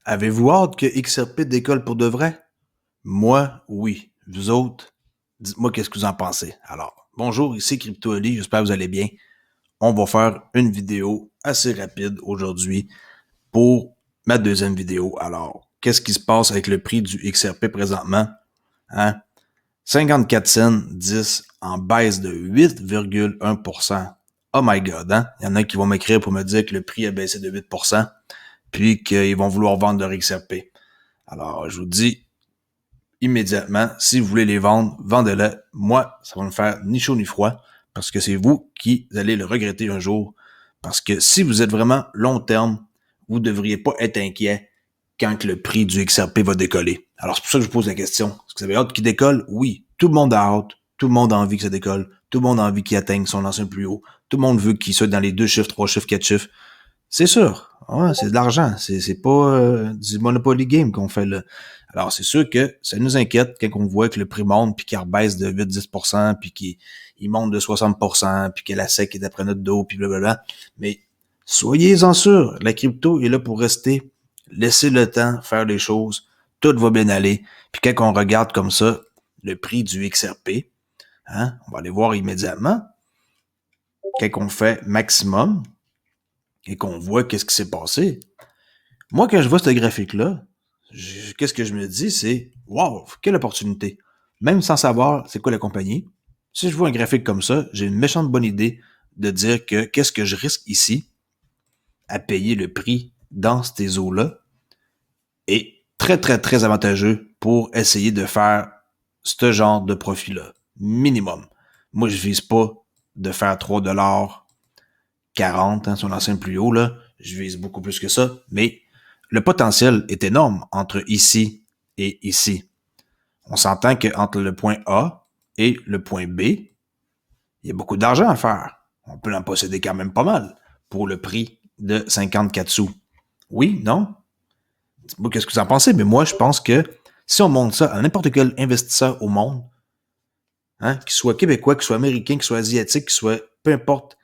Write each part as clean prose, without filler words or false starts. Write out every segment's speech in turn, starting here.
Avez-vous hâte que XRP décolle pour de vrai? Moi, oui. Vous autres, dites-moi qu'est-ce que vous en pensez. Alors, bonjour, ici CryptoAli, j'espère que vous allez bien. On va faire une vidéo assez rapide aujourd'hui pour ma deuxième vidéo. Alors, qu'est-ce qui se passe avec le prix du XRP présentement? Hein? 54 cents, 10 en baisse de 8,1%. Oh my God, hein? Il y en a qui vont m'écrire pour me dire que le prix a baissé de 8%, puis qu'ils vont vouloir vendre leur XRP. Alors, je vous dis immédiatement, si vous voulez les vendre, vendez-les. Moi, ça va me faire ni chaud ni froid, parce que c'est vous qui allez le regretter un jour. Parce que si vous êtes vraiment long terme, vous ne devriez pas être inquiet quand le prix du XRP va décoller. Alors, c'est pour ça que je vous pose la question. Est-ce que vous avez hâte qu'il décolle? Oui. Tout le monde a hâte. Tout le monde a envie que ça décolle. Tout le monde a envie qu'il atteigne son ancien plus haut. Tout le monde veut qu'il soit dans les 2 chiffres, 3 chiffres, 4 chiffres. C'est sûr. Ouais, c'est de l'argent. C'est pas du Monopoly Game qu'on fait là. Alors, c'est sûr que ça nous inquiète quand on voit que le prix monte, puis qu'il rebaisse de 8-10%, puis qu'il monte de 60%, puis que la SEC est après notre dos, puis blablabla. Mais soyez-en sûrs, la crypto est là pour rester. Laissez le temps faire les choses. Tout va bien aller. Puis quand on regarde comme ça le prix du XRP, hein, on va aller voir immédiatement. Quand on fait maximum, et qu'on voit qu'est-ce qui s'est passé. Moi, quand je vois ce graphique-là, qu'est-ce que je me dis, c'est « Wow, quelle opportunité! » Même sans savoir c'est quoi la compagnie, si je vois un graphique comme ça, j'ai une méchante bonne idée de dire que qu'est-ce que je risque ici à payer le prix dans ces eaux-là est très, très, très avantageux pour essayer de faire ce genre de profit-là. Minimum. Moi, je vise pas de faire 3,40 $, hein, son ancien plus haut, là. Je vise beaucoup plus que ça, mais le potentiel est énorme entre ici et ici. On s'entend qu'entre le point A et le point B, il y a beaucoup d'argent à faire. On peut en posséder quand même pas mal pour le prix de 54 sous. Oui, non? Dites-moi qu'est-ce que vous en pensez, mais moi, je pense que si on montre ça à n'importe quel investisseur au monde, hein, qu'il soit québécois, qu'il soit américain, qu'il soit asiatique, qu'il soit peu importe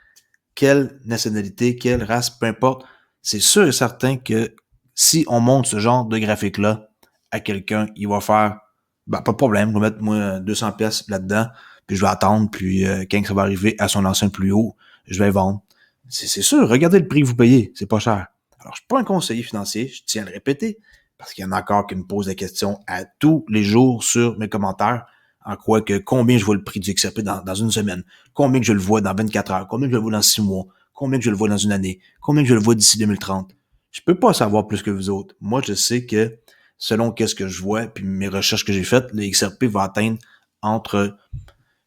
quelle nationalité, quelle race, peu importe, c'est sûr et certain que si on montre ce genre de graphique-là à quelqu'un, il va faire, ben, pas de problème, je vais mettre moi 200 pièces là-dedans, puis je vais attendre, puis quand ça va arriver à son ancien plus haut, je vais vendre. C'est sûr, regardez le prix que vous payez, c'est pas cher. Alors, je suis pas un conseiller financier, je tiens à le répéter, parce qu'il y en a encore qui me posent des questions à tous les jours sur mes commentaires, en quoi que combien je vois le prix du XRP dans une semaine, combien que je le vois dans 24 heures, combien que je le vois dans 6 mois, combien que je le vois dans une année, combien que je le vois d'ici 2030. Je peux pas savoir plus que vous autres. Moi, je sais que selon qu'est-ce que je vois, puis mes recherches que j'ai faites, le XRP va atteindre entre,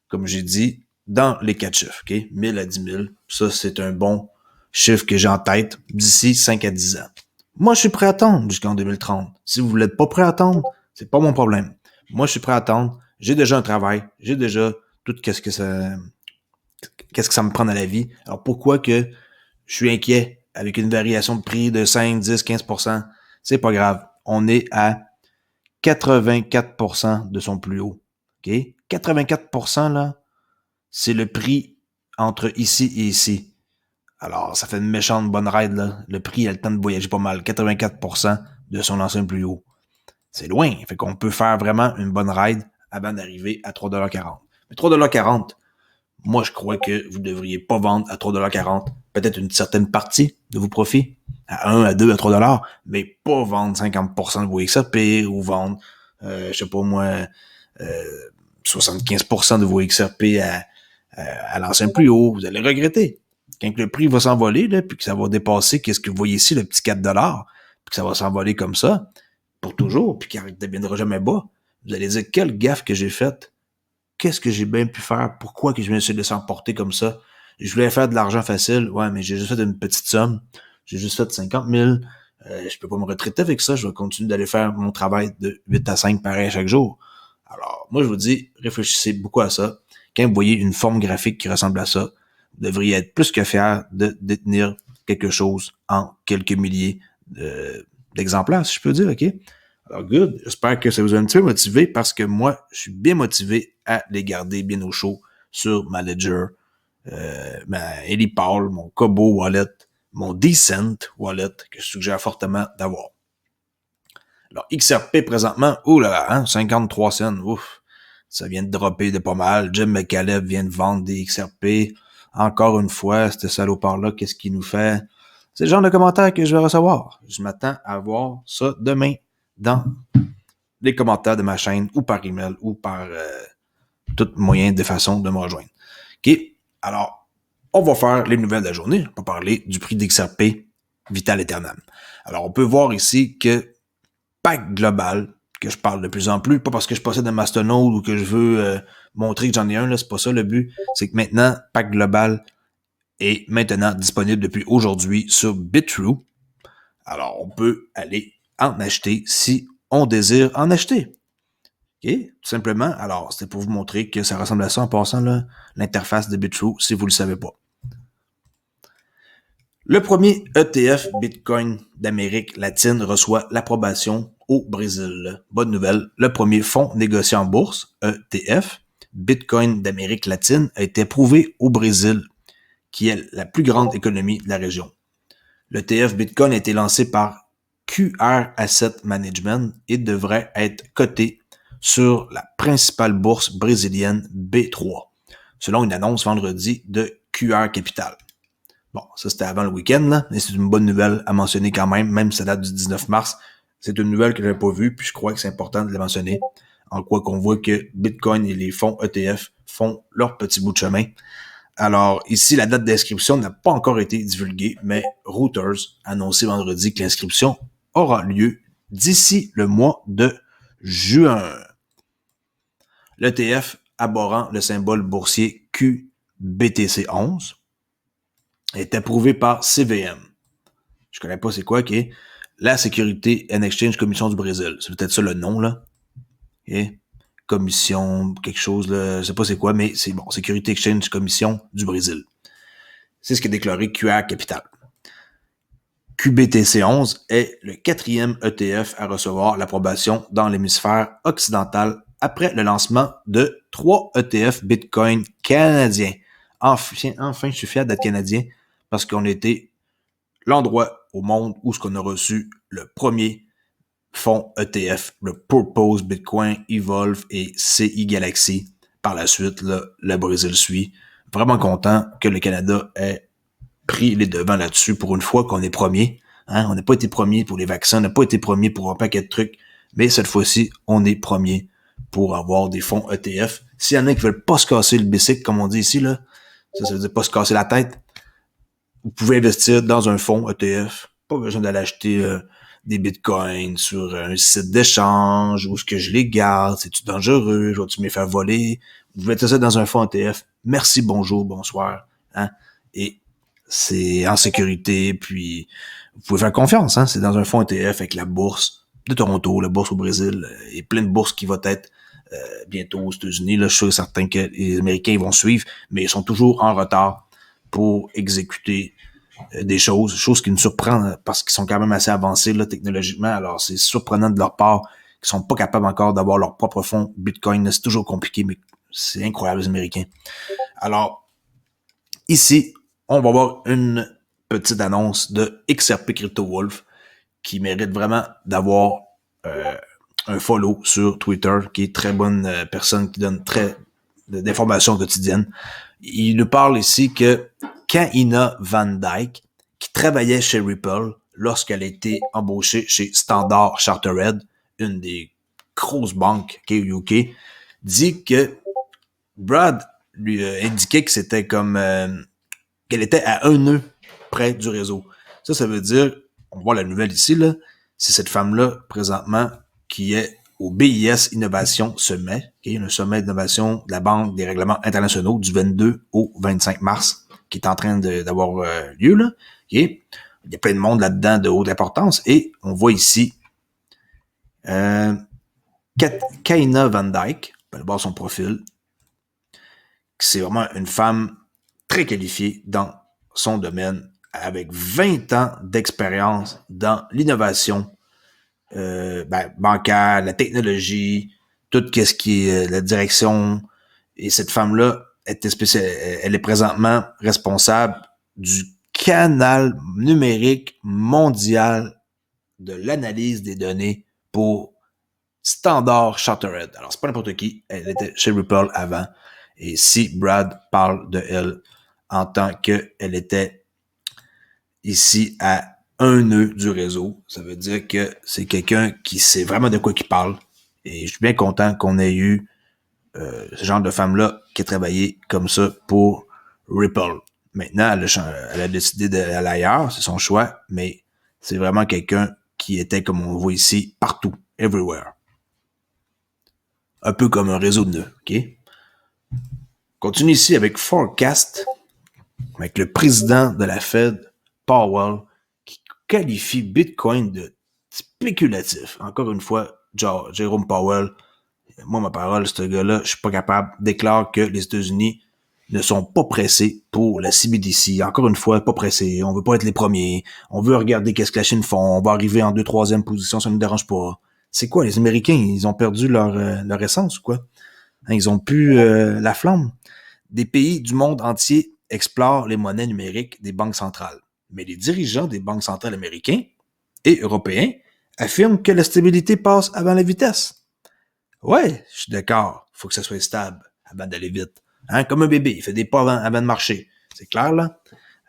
comme j'ai dit, dans les 4 chiffres, OK? 1000 à 10 000. Ça, c'est un bon chiffre que j'ai en tête d'ici 5 à 10 ans. Moi, je suis prêt à attendre jusqu'en 2030. Si vous n'êtes pas prêt à attendre, c'est pas mon problème. Moi, je suis prêt à attendre. J'ai déjà un travail. J'ai déjà tout qu'est-ce que ça me prend dans la vie. Alors, pourquoi que je suis inquiet avec une variation de prix de 5, 10, 15%? C'est pas grave. On est à 84% de son plus haut. OK? 84%, là, c'est le prix entre ici et ici. Alors, ça fait une méchante bonne ride, là. Le prix a le temps de voyager pas mal. 84% de son ancien plus haut. C'est loin. Fait qu'on peut faire vraiment une bonne ride avant d'arriver à 3,40 $. Mais 3,40 $, moi, je crois que vous ne devriez pas vendre à 3,40 $. Peut-être une certaine partie de vos profits, à 1, à 2, à 3 $, mais pas vendre 50% de vos XRP ou vendre, je sais pas moi, 75% de vos XRP à l'ancien plus haut. Vous allez regretter. Quand le prix va s'envoler, là, puis que ça va dépasser, qu'est-ce que vous voyez ici, le petit 4 $, puis que ça va s'envoler comme ça, pour toujours, puis qu'il ne deviendra jamais bas, vous allez dire, quelle gaffe que j'ai faite. Qu'est-ce que j'ai bien pu faire? Pourquoi que je me suis laissé emporter comme ça? Je voulais faire de l'argent facile. Ouais, mais j'ai juste fait une petite somme. J'ai juste fait 50 000. Je peux pas me retraiter avec ça. Je vais continuer d'aller faire mon travail de 8 à 5 pareil chaque jour. Alors, moi, je vous dis, réfléchissez beaucoup à ça. Quand vous voyez une forme graphique qui ressemble à ça, vous devriez être plus que fier de détenir quelque chose en quelques milliers d'exemplaires, si je peux dire, OK? Alors, good. J'espère que ça vous a un petit peu motivé parce que moi, je suis bien motivé à les garder bien au chaud sur ma Ledger, ma Elipal, mon Kobo Wallet, mon Decent Wallet que je suggère fortement d'avoir. Alors, XRP présentement, oulala, 53 cents, ouf, ça vient de dropper de pas mal. Jim McCaleb vient de vendre des XRP. Encore une fois, ce salopard-là, qu'est-ce qu'il nous fait? C'est le genre de commentaires que je vais recevoir. Je m'attends à voir ça demain dans les commentaires de ma chaîne ou par email ou par tout moyen de façon de me rejoindre. OK? Alors, on va faire les nouvelles de la journée. On va parler du prix d'XRP Vital Eternam. Alors, on peut voir ici que Pack Global, que je parle de plus en plus, pas parce que je possède un mastodonte ou que je veux montrer que j'en ai un, là, c'est pas ça le but. C'est que maintenant, Pack Global est maintenant disponible depuis aujourd'hui sur Bitrue. Alors, on peut aller en acheter si on désire en acheter. OK? Tout simplement. Alors, c'était pour vous montrer que ça ressemble à ça en passant là, l'interface de Bitrue, si vous ne le savez pas. Le premier ETF Bitcoin d'Amérique latine reçoit l'approbation au Brésil. Bonne nouvelle, le premier fonds négocié en bourse, ETF, Bitcoin d'Amérique latine, a été approuvé au Brésil, qui est la plus grande économie de la région. L'ETF Bitcoin a été lancé par QR Asset Management et devrait être coté sur la principale bourse brésilienne B3, selon une annonce vendredi de QR Capital. Bon, ça c'était avant le week-end, là, mais c'est une bonne nouvelle à mentionner quand même si ça date du 19 mars. C'est une nouvelle que j'avais pas vue, puis je crois que c'est important de la mentionner, en quoi qu'on voit que Bitcoin et les fonds ETF font leur petit bout de chemin. Alors, ici, la date d'inscription n'a pas encore été divulguée, mais Reuters a annoncé vendredi que l'inscription aura lieu d'ici le mois de juin. L'ETF abhorrant le symbole boursier QBTC11 est approuvé par CVM. Je connais pas c'est quoi, qui est la Security and Exchange Commission du Brésil. C'est peut-être ça le nom, là. Okay. Commission, quelque chose, là, je sais pas c'est quoi, mais c'est bon, Security Exchange Commission du Brésil. C'est ce qu'a déclaré QR Capital. QBTC11 est le 4e ETF à recevoir l'approbation dans l'hémisphère occidental après le lancement de 3 ETF Bitcoin canadiens. Enfin, je suis fier d'être canadien parce qu'on était l'endroit au monde où on a reçu le premier fonds ETF, le Purpose Bitcoin, Evolve et CI Galaxy. Par la suite, là, le Brésil suit. Vraiment content que le Canada ait pris les devants là-dessus pour une fois qu'on est premier. Hein? On n'a pas été premier pour les vaccins, on n'a pas été premier pour un paquet de trucs, mais cette fois-ci, on est premier pour avoir des fonds ETF. S'il y en a qui veulent pas se casser le bicycle, comme on dit ici, là, ça veut dire pas se casser la tête, vous pouvez investir dans un fonds ETF. Pas besoin d'aller acheter des bitcoins sur un site d'échange, où est-ce que je les garde, c'est-tu dangereux, je vais-tu me faire voler. Vous mettez ça dans un fonds ETF. Merci, bonjour, bonsoir. Hein? Et c'est en sécurité, puis vous pouvez faire confiance. Hein? C'est dans un fonds ETF avec la bourse de Toronto, la bourse au Brésil, et plein de bourses qui vont être bientôt aux États-Unis. Là, je suis certain que les Américains vont suivre, mais ils sont toujours en retard pour exécuter des choses qui nous surprennent parce qu'ils sont quand même assez avancés là, technologiquement. Alors, c'est surprenant de leur part qu'ils sont pas capables encore d'avoir leur propre fonds Bitcoin. C'est toujours compliqué, mais c'est incroyable, les Américains. Alors, ici, on va voir une petite annonce de XRP Crypto Wolf qui mérite vraiment d'avoir un follow sur Twitter, qui est très bonne personne qui donne très d'informations quotidiennes. Il nous parle ici que Kaina Van Dyke, qui travaillait chez Ripple lorsqu'elle a été embauchée chez Standard Chartered, une des grosses banques UK, dit que Brad lui indiquait que c'était comme qu'elle était à un nœud près du réseau. Ça veut dire, on voit la nouvelle ici, là, c'est cette femme-là, présentement, qui est au BIS Innovation Sommet, okay, le sommet d'innovation de la Banque des règlements internationaux du 22 au 25 mars, qui est en train d'avoir lieu, là. Okay. Il y a plein de monde là-dedans de haute importance, et on voit ici Kaina Van Dyke, on peut voir son profil, c'est vraiment une femme très qualifiée dans son domaine, avec 20 ans d'expérience dans l'innovation bancaire, la technologie, tout ce qui est la direction. Et cette femme-là elle est présentement responsable du canal numérique mondial de l'analyse des données pour Standard Chartered. Alors, c'est pas n'importe qui. Elle était chez Ripple avant. Et si Brad parle de elle en tant qu'elle était ici à un nœud du réseau, ça veut dire que c'est quelqu'un qui sait vraiment de quoi qu'il parle. Et je suis bien content qu'on ait eu ce genre de femme-là qui a travaillé comme ça pour Ripple. Maintenant, elle a décidé d'aller ailleurs, c'est son choix, mais c'est vraiment quelqu'un qui était, comme on voit ici, partout, everywhere. Un peu comme un réseau de nœuds, OK? Continue ici avec Forecast, avec le président de la Fed, Powell, qui qualifie Bitcoin de spéculatif. Encore une fois, Jérôme Powell, moi, ma parole, ce gars-là, je suis pas capable, déclare que les États-Unis ne sont pas pressés pour la CBDC. Encore une fois, pas pressés. On veut pas être les premiers. On veut regarder qu'est-ce que la Chine font. On va arriver en 2e, 3e position, ça ne nous dérange pas. C'est quoi, les Américains? Ils ont perdu leur essence ou quoi? Hein, ils ont plus la flamme. Des pays du monde entier explorent les monnaies numériques des banques centrales. Mais les dirigeants des banques centrales américains et européens affirment que la stabilité passe avant la vitesse. Ouais, je suis d'accord. Faut que ça soit stable avant d'aller vite. Hein, comme un bébé, il fait des pas avant de marcher. C'est clair, là?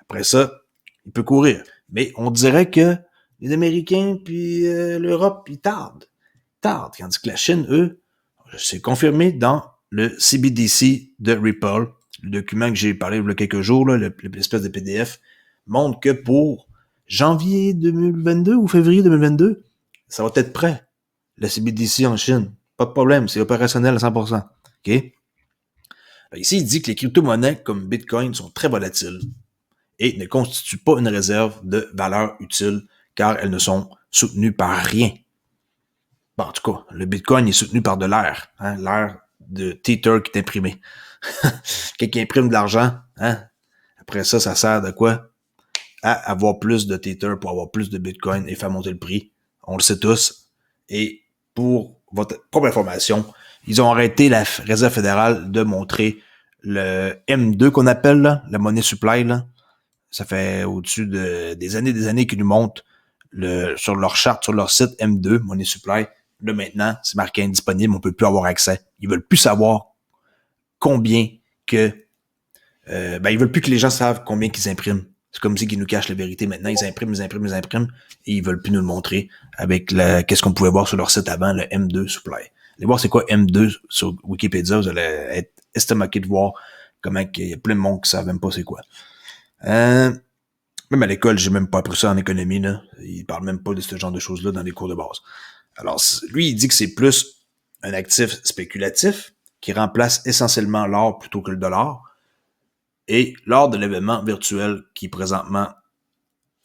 Après ça, il peut courir. Mais on dirait que les Américains puis l'Europe, ils tardent. Tandis que la Chine, eux, c'est confirmé dans le CBDC de Ripple. Le document que j'ai parlé il y a quelques jours, là, l'espèce de PDF, montre que pour janvier 2022 ou février 2022, ça va être prêt, le CBDC en Chine. Pas de problème, c'est opérationnel à 100%. OK? Ici, il dit que les crypto-monnaies comme Bitcoin sont très volatiles et ne constituent pas une réserve de valeur utile car elles ne sont soutenues par rien. Bon, en tout cas, le Bitcoin est soutenu par de l'air, hein, l'air de Tether qui est imprimé. Quelqu'un imprime de l'argent, hein? Après ça, ça sert de quoi? À avoir plus de Tether pour avoir plus de Bitcoin et faire monter le prix. On le sait tous. Et pour votre propre information, ils ont arrêté la Réserve fédérale de montrer le M2 qu'on appelle, là, la monnaie supply, là. Ça fait au-dessus des années qu'ils nous montrent sur leur charte, sur leur site M2, monnaie supply. Là, maintenant, c'est marqué indisponible, on peut plus avoir accès. Ils veulent plus savoir combien que... ils veulent plus que les gens savent combien qu'ils impriment. C'est comme si qu'ils nous cachent la vérité. Maintenant, ils impriment, et ils veulent plus nous le montrer avec qu'est-ce qu'on pouvait voir sur leur site avant, le M2 Supply. Allez voir c'est quoi M2 sur Wikipédia, vous allez être estomaqué de voir comment il y a plein de monde qui savent même pas c'est quoi. Même à l'école, j'ai même pas appris ça en économie, là. Ils parlent même pas de ce genre de choses-là dans les cours de base. Alors, lui, il dit que c'est plus un actif spéculatif qui remplace essentiellement l'or plutôt que le dollar. Et lors de l'événement virtuel qui est présentement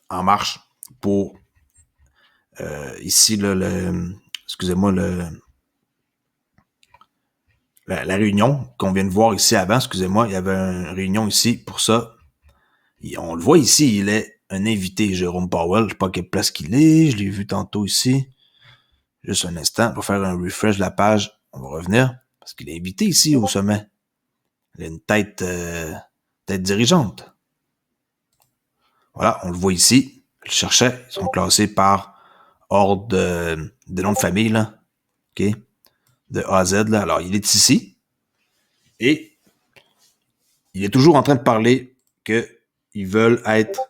en marche pour ici, là, excusez-moi, la réunion qu'on vient de voir ici avant, excusez-moi, il y avait une réunion ici pour ça. Et on le voit ici, il est un invité, Jérôme Powell. Je sais pas à quelle place qu'il est, je l'ai vu tantôt ici. Juste un instant, pour faire un refresh de la page, on va revenir. Parce qu'il est invité ici au sommet. Il a une tête dirigeante. Voilà, on le voit ici. Je cherchais, ils sont classés par ordre de nom de famille, là. OK? De A à Z, là. Alors, il est ici. Et il est toujours en train de parler qu'ils veulent être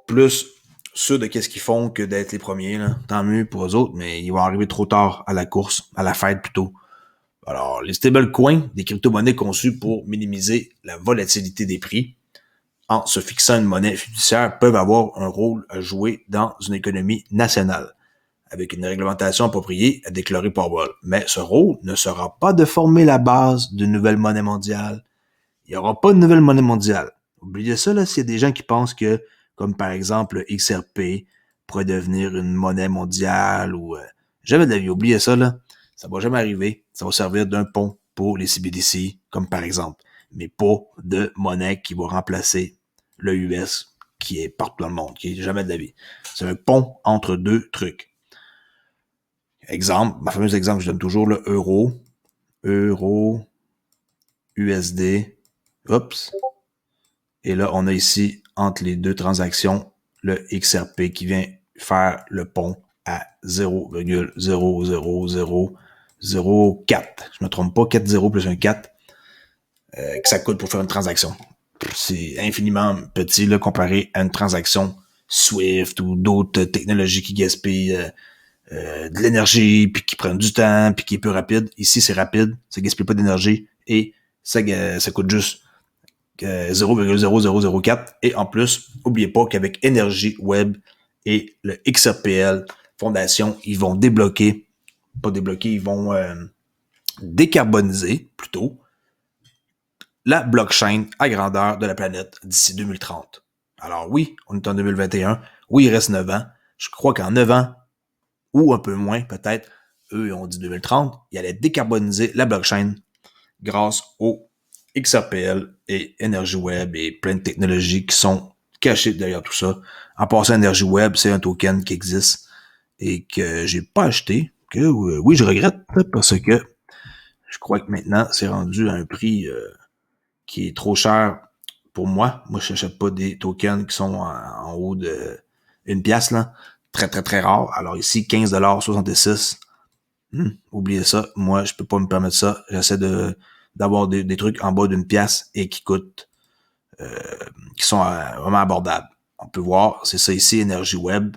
plus sûrs de qu'est-ce qu'ils font que d'être les premiers, là. Tant mieux pour eux autres, mais ils vont arriver trop tard à la course, à la fête plutôt. Alors, les stablecoins, des crypto-monnaies conçues pour minimiser la volatilité des prix, en se fixant une monnaie fiduciaire, peuvent avoir un rôle à jouer dans une économie nationale, avec une réglementation appropriée, a déclaré Powell. Mais ce rôle ne sera pas de former la base d'une nouvelle monnaie mondiale. Il n'y aura pas de nouvelle monnaie mondiale. Oubliez ça, là, s'il y a des gens qui pensent que, comme par exemple le XRP, pourrait devenir une monnaie mondiale ou... jamais de la vie, oubliez ça, là. Ça va jamais arriver. Ça va servir d'un pont pour les CBDC, comme par exemple. Mais pas de monnaie qui va remplacer le US, qui est partout dans le monde, qui est jamais de la vie. C'est un pont entre deux trucs. Exemple, ma fameuse exemple que je donne toujours, le euro, USD, oups. Et là, on a ici, entre les deux transactions, le XRP qui vient faire le pont à 0,00004. Je me trompe pas, 4 0 plus un 4 que ça coûte pour faire une transaction. C'est infiniment petit là, comparé à une transaction Swift ou d'autres technologies qui gaspillent de l'énergie, puis qui prennent du temps, puis qui est plus rapide. Ici, c'est rapide, ça gaspille pas d'énergie et ça coûte juste 0,0004. Et en plus, n'oubliez pas qu'avec Énergie Web et le XRPL Fondation, ils vont ils vont décarboniser plutôt la blockchain à grandeur de la planète d'ici 2030. Alors oui, on est en 2021. Oui, il reste 9 ans. Je crois qu'en 9 ans, ou un peu moins peut-être, eux ils ont dit 2030, ils allaient décarboniser la blockchain grâce au XRPL et Énergie Web et plein de technologies qui sont cachées derrière tout ça. En passant, Énergie Web, c'est un token qui existe et que j'ai pas acheté, que oui, je regrette parce que je crois que maintenant, c'est rendu à un prix qui est trop cher pour moi. Moi, je n'achète pas des tokens qui sont en haut de une pièce, là. Très, très, très rare. Alors ici, 15,66 $. Oubliez ça. Moi, je peux pas me permettre ça. J'essaie d'avoir des trucs en bas d'une pièce et qui coûtent, qui sont vraiment abordables. On peut voir, c'est ça ici, Énergie Web.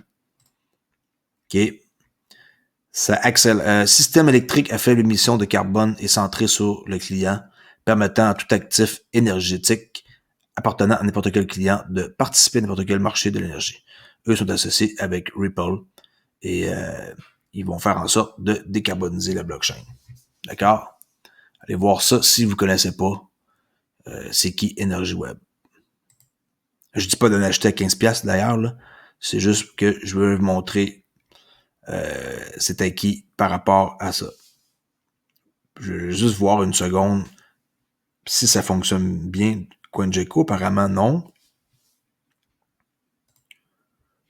OK. Ça accélère. Système électrique à faible émission de carbone est centré sur le client, permettant à tout actif énergétique appartenant à n'importe quel client de participer à n'importe quel marché de l'énergie. Eux sont associés avec Ripple et ils vont faire en sorte de décarboniser la blockchain. D'accord? Allez voir ça si vous connaissez pas. C'est qui Énergie Web. Je dis pas d'en acheter à 15$ d'ailleurs, là. C'est juste que je veux vous montrer c'était qui par rapport à ça. Je vais juste voir une seconde si ça fonctionne bien. CoinGecko, apparemment non.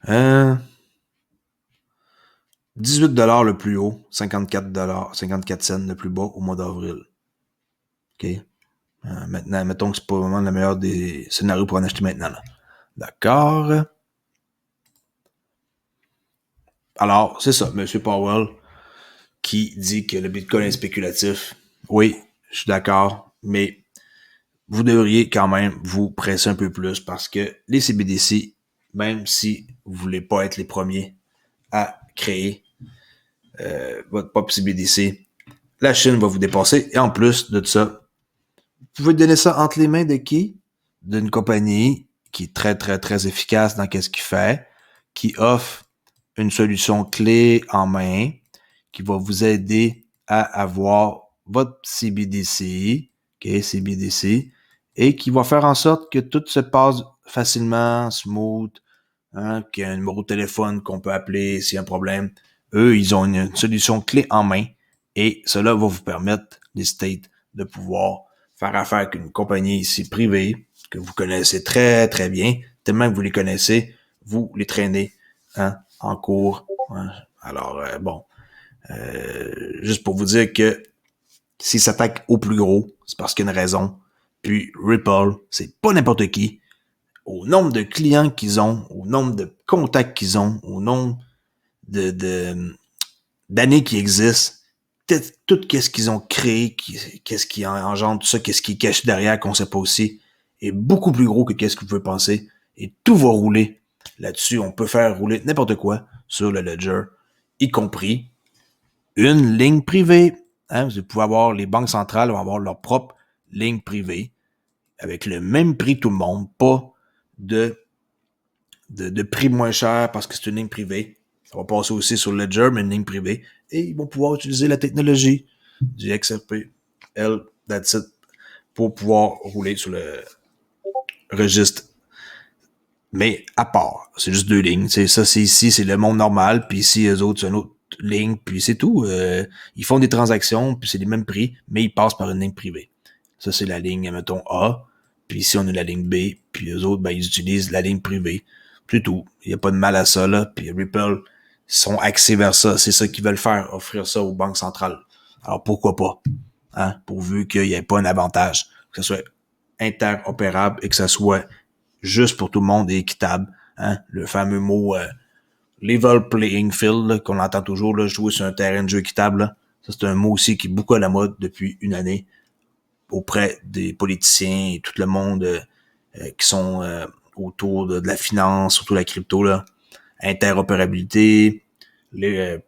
18$ le plus haut, 54 cents le plus bas au mois d'avril. OK? Maintenant, mettons que c'est pas vraiment le meilleur des scénarios pour en acheter maintenant. Là. D'accord. Alors, c'est ça, M. Powell qui dit que le Bitcoin est spéculatif. Oui, je suis d'accord, mais vous devriez quand même vous presser un peu plus parce que les CBDC, même si vous voulez pas être les premiers à créer votre propre CBDC, la Chine va vous dépasser. Et en plus de ça, vous pouvez donner ça entre les mains de qui? D'une compagnie qui est très, très, très efficace dans ce qu'il fait, qui offre une solution clé en main, qui va vous aider à avoir votre CBDC, okay, CBDC, et qui va faire en sorte que tout se passe facilement, smooth, hein, qu'il y a un numéro de téléphone qu'on peut appeler s'il y a un problème. Eux, ils ont une solution clé en main et cela va vous permettre, les States, de pouvoir faire affaire avec une compagnie ici privée que vous connaissez très, très bien. Tellement que vous les connaissez, vous les traînez hein, en cours. Hein. Alors, juste pour vous dire que s'ils s'attaquent au plus gros, c'est parce qu'il y a une raison. Puis Ripple, c'est pas n'importe qui. Au nombre de clients qu'ils ont, au nombre de contacts qu'ils ont, au nombre d'années qui existent, tout qu'est-ce qu'ils ont créé, qu'est-ce qui engendre tout ça, qu'est-ce qui est caché derrière qu'on sait pas aussi, est beaucoup plus gros que qu'est-ce que vous pouvez penser. Et tout va rouler là-dessus. On peut faire rouler n'importe quoi sur le Ledger, y compris une ligne privée. Hein? Vous pouvez avoir, les banques centrales vont avoir leur propre ligne privée avec le même prix tout le monde, pas de prix moins cher parce que c'est une ligne privée. Ça va passer aussi sur le Ledger, mais une ligne privée. Et ils vont pouvoir utiliser la technologie du XRP, that's it, pour pouvoir rouler sur le registre. Mais à part, c'est juste deux lignes. C'est ça, c'est ici, c'est le monde normal, puis ici, eux autres, c'est une autre ligne, puis c'est tout. Ils font des transactions, puis c'est les mêmes prix, mais ils passent par une ligne privée. Ça, c'est la ligne, mettons, A, puis ici, on a la ligne B, puis eux autres, ben, ils utilisent la ligne privée. C'est tout. Il n'y a pas de mal à ça, là. Puis Ripple sont axés vers ça. C'est ça qu'ils veulent faire, offrir ça aux banques centrales. Alors, pourquoi pas? Hein? Pourvu qu'il n'y ait pas un avantage. Que ce soit interopérable et que ça soit juste pour tout le monde et équitable. Hein? Le fameux mot level playing field, là, qu'on entend toujours, là, jouer sur un terrain de jeu équitable. Là. Ça, c'est un mot aussi qui est beaucoup à la mode depuis une année auprès des politiciens et tout le monde qui sont autour de la finance, surtout la crypto, là. Interopérabilité, les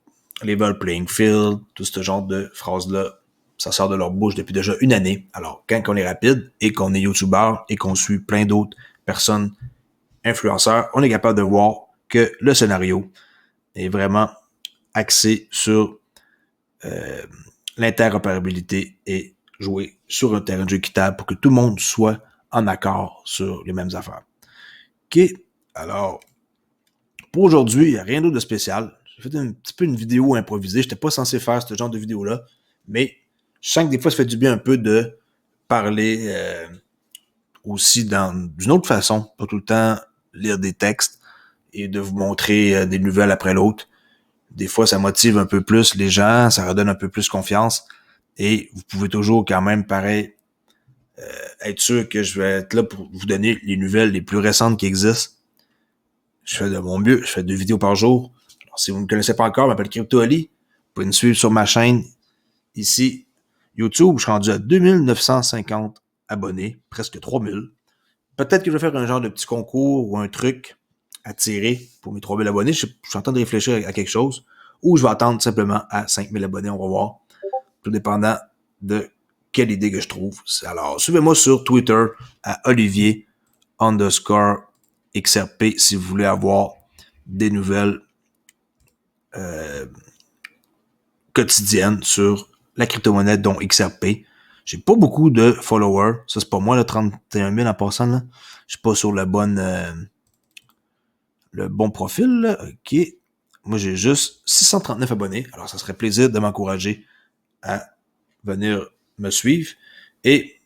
level playing field, tout ce genre de phrases-là, ça sort de leur bouche depuis déjà une année. Alors, quand on est rapide et qu'on est youtubeur et qu'on suit plein d'autres personnes influenceurs, on est capable de voir que le scénario est vraiment axé sur l'interopérabilité et jouer sur un terrain de jeu équitable pour que tout le monde soit en accord sur les mêmes affaires. OK, alors, pour aujourd'hui, il n'y a rien d'autre de spécial. J'ai fait un petit peu une vidéo improvisée. Je n'étais pas censé faire ce genre de vidéo-là, mais je sens que des fois, ça fait du bien un peu de parler aussi d'une autre façon, pas tout le temps lire des textes et de vous montrer des nouvelles après l'autre. Des fois, ça motive un peu plus les gens, ça redonne un peu plus confiance et vous pouvez toujours quand même, pareil, être sûr que je vais être là pour vous donner les nouvelles les plus récentes qui existent. Je fais de mon mieux, je fais 2 vidéos par jour. Alors, si vous ne me connaissez pas encore, je m'appelle Crypto Ali. Vous pouvez me suivre sur ma chaîne ici, YouTube. Je suis rendu à 2950 abonnés, presque 3000. Peut-être que je vais faire un genre de petit concours ou un truc à tirer pour mes 3000 abonnés. Je suis en train de réfléchir à quelque chose. Ou je vais attendre simplement à 5000 abonnés, on va voir. Tout dépendant de quelle idée que je trouve. Alors, suivez-moi sur Twitter à Olivier_XRP si vous voulez avoir des nouvelles quotidiennes sur la crypto-monnaie, dont XRP. J'ai pas beaucoup de followers. Ça, c'est pas moi, le 31 000 en passant. Là. Je suis pas sur le bon profil. Là. OK. Moi, j'ai juste 639 abonnés. Alors, ça serait plaisir de m'encourager à venir me suivre. Et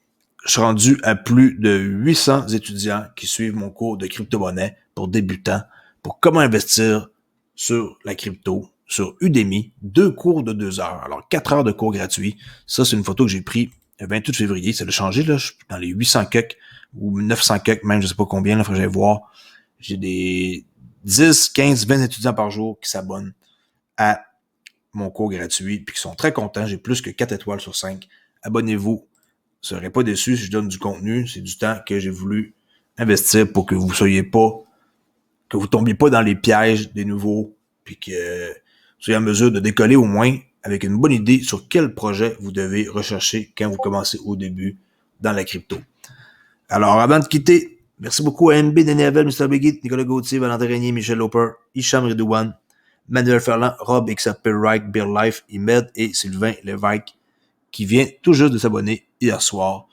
je suis rendu à plus de 800 étudiants qui suivent mon cours de crypto-monnaie pour débutants, pour comment investir sur la crypto, sur Udemy, 2 cours de 2 heures. Alors, 4 heures de cours gratuits. Ça, c'est une photo que j'ai prise le 28 février. Ça a changé, là. Je suis dans les 800 cucs ou 900 cucs, même, je sais pas combien, là, faut que j'aille voir. J'ai des 10, 15, 20 étudiants par jour qui s'abonnent à mon cours gratuit puis qui sont très contents. J'ai plus que 4 étoiles sur 5. Abonnez-vous. Vous ne serez pas déçus si je donne du contenu. C'est du temps que j'ai voulu investir pour que vous soyez pas, que vous tombiez pas dans les pièges des nouveaux puis que vous soyez en mesure de décoller au moins avec une bonne idée sur quel projet vous devez rechercher quand vous commencez au début dans la crypto. Alors, avant de quitter, merci beaucoup à MB, Denis Havel, Mr. Biggie, Nicolas Gauthier, Valentin Régnier, Michel Lauper, Hicham Redouane, Manuel Ferland, Rob XRP Reich, Beer Life, Imed et Sylvain Lévesque, qui vient tout juste de s'abonner hier soir,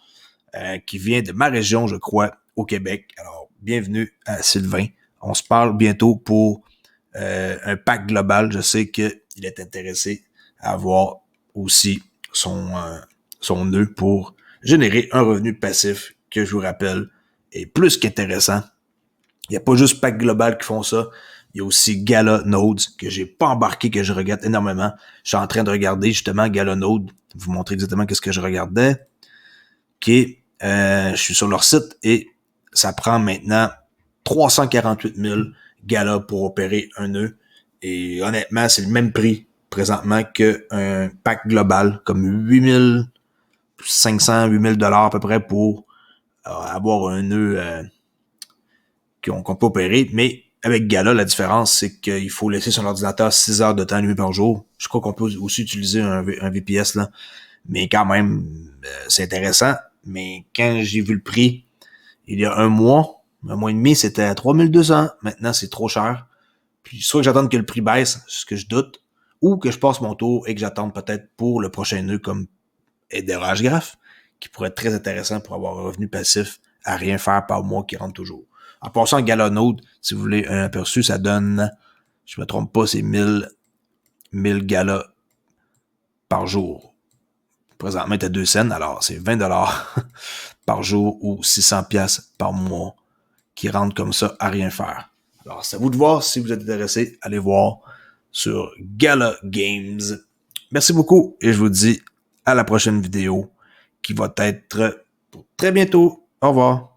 qui vient de ma région, je crois, au Québec. Alors, bienvenue à Sylvain. On se parle bientôt pour un pack global. Je sais qu'il est intéressé à avoir aussi son nœud pour générer un revenu passif que, je vous rappelle, est plus qu'intéressant. Il n'y a pas juste pack global qui font ça. Il y a aussi Gala Nodes que j'ai pas embarqué, que je regarde énormément. Je suis en train de regarder justement Gala Node, vous montrer exactement qu'est-ce que je regardais. OK, je suis sur leur site et ça prend maintenant 348 000 Gala pour opérer un nœud. Et honnêtement, c'est le même prix présentement qu'un pack global, comme 8500, 8000 $ à peu près pour avoir un nœud qu'on peut opérer. Mais avec Gala, la différence, c'est qu'il faut laisser son ordinateur 6 heures de temps allumé par jour. Je crois qu'on peut aussi utiliser un VPS, là. Mais quand même, c'est intéressant. Mais quand j'ai vu le prix, il y a un mois et demi, c'était à 3200. Maintenant, c'est trop cher. Puis soit que j'attende que le prix baisse, ce que je doute, ou que je passe mon tour et que j'attende peut-être pour le prochain nœud comme Ederage Graph, qui pourrait être très intéressant pour avoir un revenu passif à rien faire par mois qui rentre toujours. En passant à Galanode, si vous voulez un aperçu, ça donne, je me trompe pas, c'est 1000 galas par jour. Présentement, il est à 2 cents, alors c'est 20 $ par jour ou 600 pièces par mois qui rentrent comme ça à rien faire. Alors, c'est à vous de voir. Si vous êtes intéressé, allez voir sur Gala Games. Merci beaucoup et je vous dis à la prochaine vidéo qui va être pour très bientôt. Au revoir.